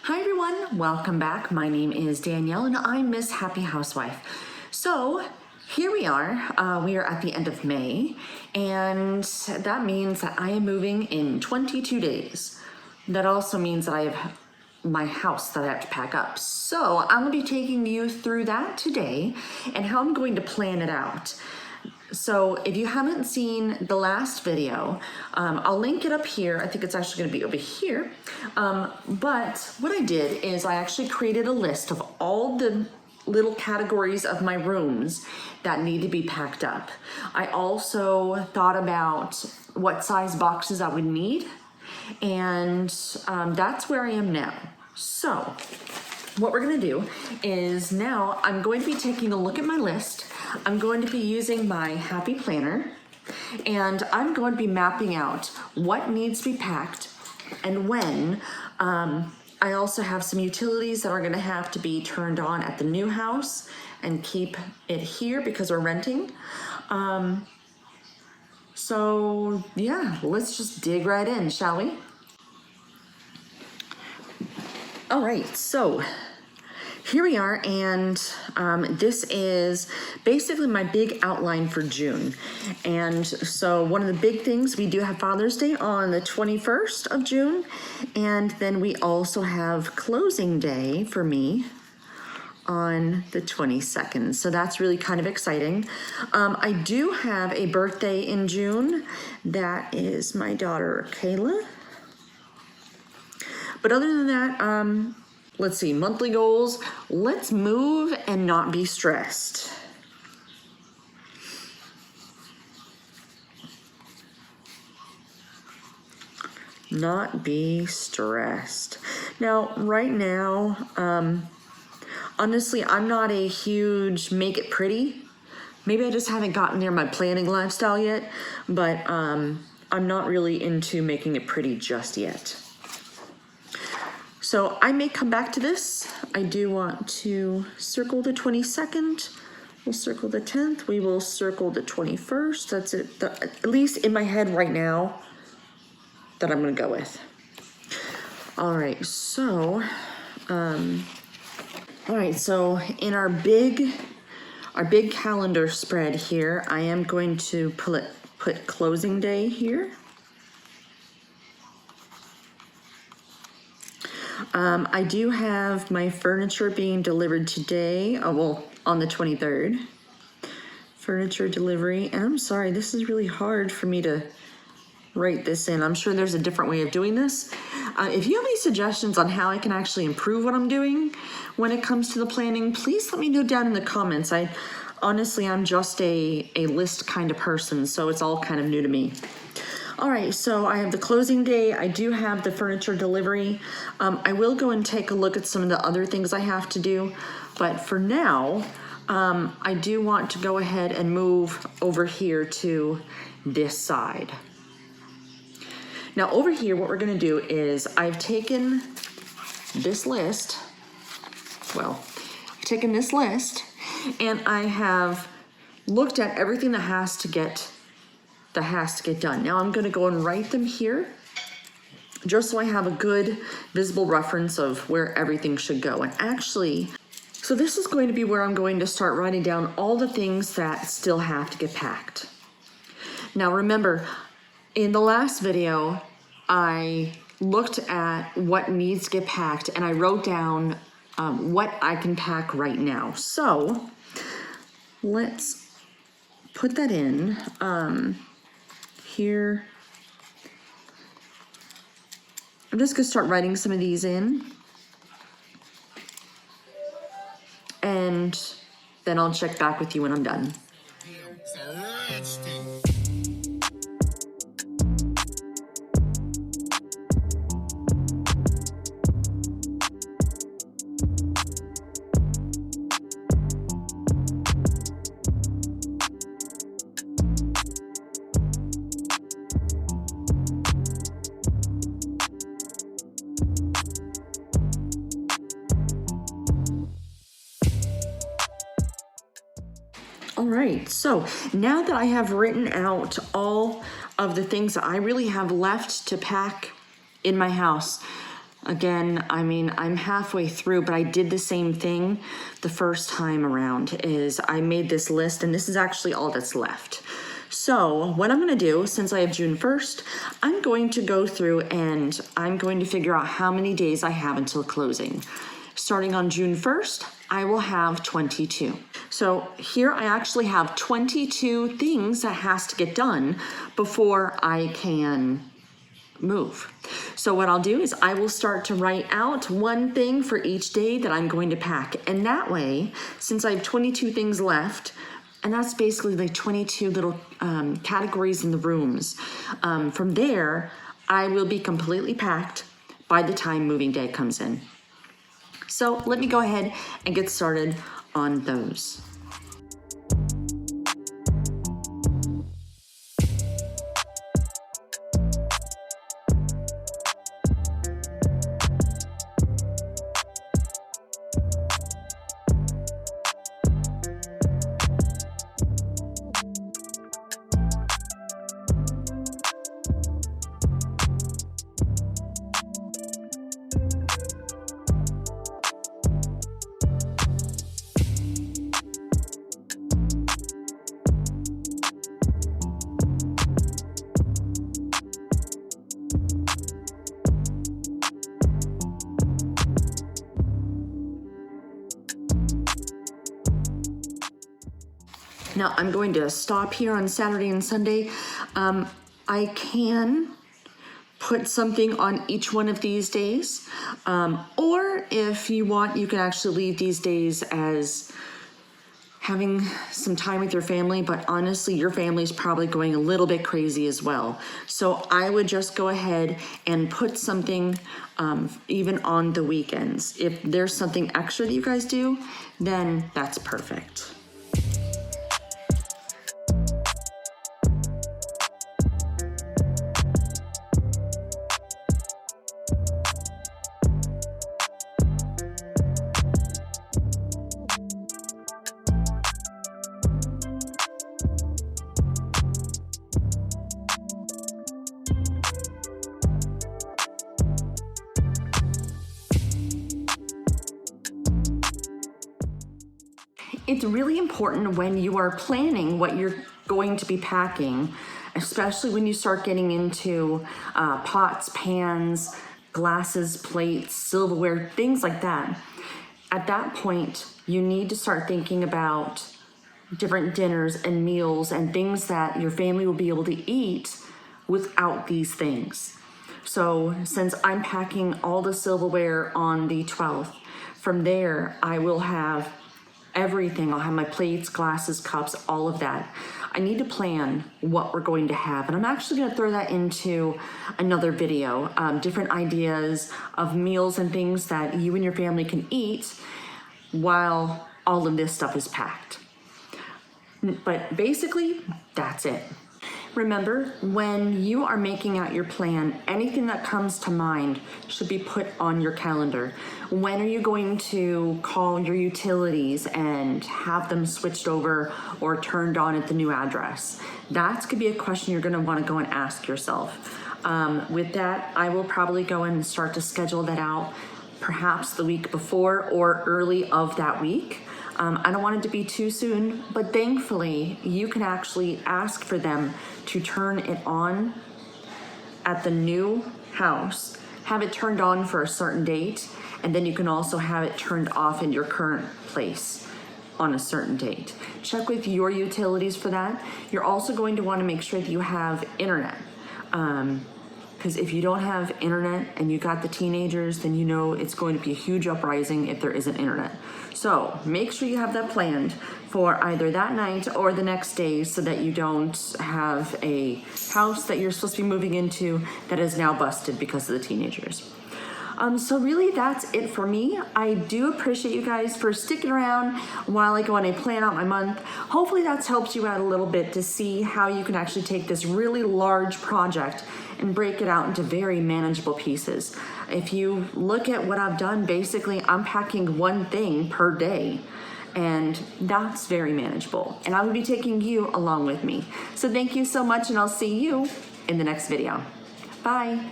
Hi everyone, welcome back. My name is Danielle and I'm Miss Happy Housewife. So here we are. We are at the end of May, and that means that I am moving in 22 days. That also means that I have my house that I have to pack up. So I'm gonna be taking you through that today and how I'm going to plan it out. So if you haven't seen the last video, I'll link it up here. I think it's actually going to be over here. But what I did is I actually created a list of all the little categories of my rooms that need to be packed up. I also thought about what size boxes I would need, and that's where I am now. So what we're gonna do is now I'm going to be taking a look at my list. I'm going to be using my Happy Planner, and I'm going to be mapping out what needs to be packed and when. I also have some utilities that are gonna have to be turned on at the new house and keep it here because we're renting. So yeah, let's just dig right in, shall we? All right, so here we are, and this is basically my big outline for June. And so one of the big things, we do have Father's Day on the 21st of June, and then we also have closing day for me on the 22nd. So that's really kind of exciting. I do have a birthday in June. That is my daughter, Kayla. But other than that, let's see, monthly goals. Let's move and not be stressed. Not be stressed. Now, right now, honestly, I'm not a huge make it pretty. Maybe I just haven't gotten near my planning lifestyle yet, but I'm not really into making it pretty just yet. So I may come back to this. I do want to circle the 22nd. We'll circle the 10th. We will circle the 21st. That's it, at least in my head right now, that I'm gonna go with. All right, so, in our big calendar spread here, I am going to put closing day here. I do have my furniture being delivered today, on the 23rd. Furniture delivery, and I'm sorry, this is really hard for me to write this in. I'm sure there's a different way of doing this. If you have any suggestions on how I can actually improve what I'm doing when it comes to the planning, please let me know down in the comments. Honestly, I'm just a list kind of person, so it's all kind of new to me. All right, so I have the closing day. I do have the furniture delivery. I will go and take a look at some of the other things I have to do, but for now, I do want to go ahead and move over here to this side. Now over here, what we're gonna do is I've taken this list, and I have looked at everything that has to get done. Now I'm gonna go and write them here just so I have a good visible reference of where everything should go. And actually, so this is going to be where I'm going to start writing down all the things that still have to get packed. Now remember, in the last video, I looked at what needs to get packed and I wrote down what I can pack right now. So let's put that in. Here, I'm just gonna start writing some of these in, and then I'll check back with you when I'm done. All right, so now that I have written out all of the things that I really have left to pack in my house, Again, I mean, I'm halfway through, but I did the same thing the first time around. Is I made this list, and this is actually all that's left. So what I'm gonna do, since I have June 1st, I'm going to go through and I'm going to figure out how many days I have until closing. Starting on June 1st, I will have 22. So here I actually have 22 things that has to get done before I can move. So what I'll do is I will start to write out one thing for each day that I'm going to pack. And that way, since I have 22 things left, and that's basically like 22 little categories in the rooms. From there, I will be completely packed by the time moving day comes in. So let me go ahead and get started on those. Now I'm going to stop here on Saturday and Sunday. I can put something on each one of these days. Or if you want, you can actually leave these days as having some time with your family, but honestly, your family's probably going a little bit crazy as well. So I would just go ahead and put something even on the weekends. If there's something extra that you guys do, then that's perfect. It's really important when you are planning what you're going to be packing, especially when you start getting into pots, pans, glasses, plates, silverware, things like that. At that point, you need to start thinking about different dinners and meals and things that your family will be able to eat without these things. So since I'm packing all the silverware on the 12th, from there I will have everything. I'll have my plates, glasses, cups, all of that. I need to plan what we're going to have, and I'm actually going to throw that into another video, different ideas of meals and things that you and your family can eat while all of this stuff is packed. But basically, that's it. Remember, when you are making out your plan, anything that comes to mind should be put on your calendar. When are you going to call your utilities and have them switched over or turned on at the new address? That could be a question you're going to want to go and ask yourself. With that, I will probably go and start to schedule that out perhaps the week before or early of that week. I don't want it to be too soon, but thankfully you can actually ask for them to turn it on at the new house, have it turned on for a certain date, and then you can also have it turned off in your current place on a certain date. Check with your utilities for that. You're also going to want to make sure that you have internet. Because if you don't have internet and you got the teenagers, then you know it's going to be a huge uprising if there isn't internet. So make sure you have that planned for either that night or the next day so that you don't have a house that you're supposed to be moving into that is now busted because of the teenagers. So really that's it for me. I do appreciate you guys for sticking around while I go and I plan out my month. Hopefully that's helped you out a little bit to see how you can actually take this really large project and break it out into very manageable pieces. If you look at what I've done, basically I'm packing one thing per day, and that's very manageable. And I will be taking you along with me. So thank you so much, and I'll see you in the next video. Bye.